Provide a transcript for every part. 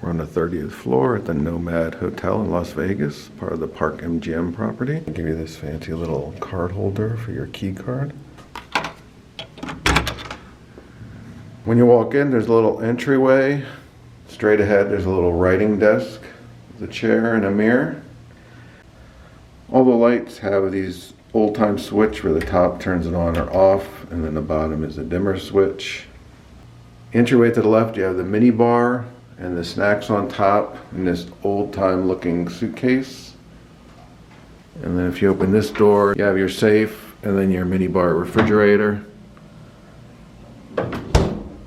We're on the 30th floor at the NoMad Hotel in Las Vegas, part of the Park MGM property. I'll give you this fancy little card holder for your key card. When you walk in, there's a little entryway. Straight ahead, there's a little writing desk, the chair and a mirror. All the lights have these old-time switch where the top turns it on or off, and then the bottom is a dimmer switch. Entryway to the left, you have the mini bar and the snacks on top in this old-time looking suitcase. And then if you open this door, you have your safe and then your mini bar refrigerator.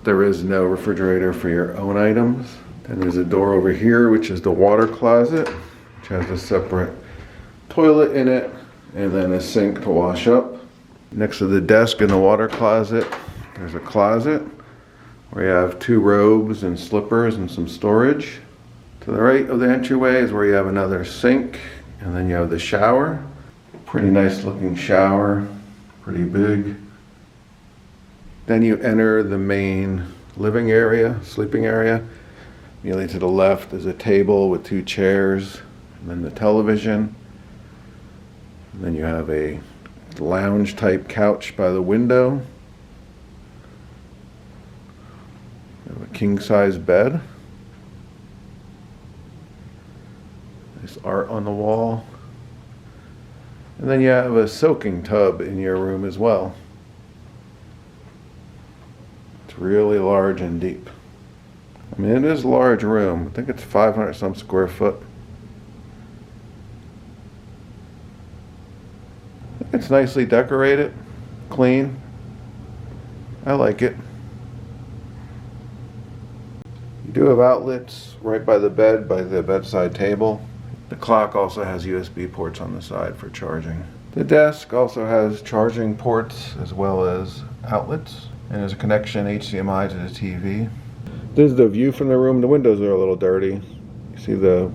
There is no refrigerator for your own items. And there's a door over here, which is the water closet, which has a separate toilet in it and then a sink to wash up. Next to the desk in the water closet, there's a closet where you have 2 robes and slippers and some storage. To the right of the entryway is where you have another sink, and then you have the shower. Pretty nice looking shower, pretty big. Then you enter the main living area, sleeping area. Immediately to the left is a table with 2 chairs, and then the television. And then you have a lounge type couch by the window. A king-size bed. Nice art on the wall. And then you have a soaking tub in your room as well. It's really large and deep. I mean, it is a large room. I think it's 500 some square foot. It's nicely decorated, clean. I like it. You do have outlets right by the bed, by the bedside table. The clock also has USB ports on the side for charging. The desk also has charging ports as well as outlets. And there's a connection HDMI to the TV. This is the view from the room. The windows are a little dirty. You see the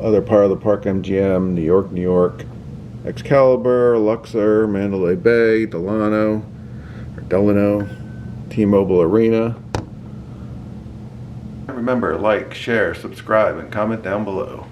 other part of the Park MGM, New York, Excalibur, Luxor, Mandalay Bay, Delano, T-Mobile Arena. Remember, like, share, subscribe, and comment down below.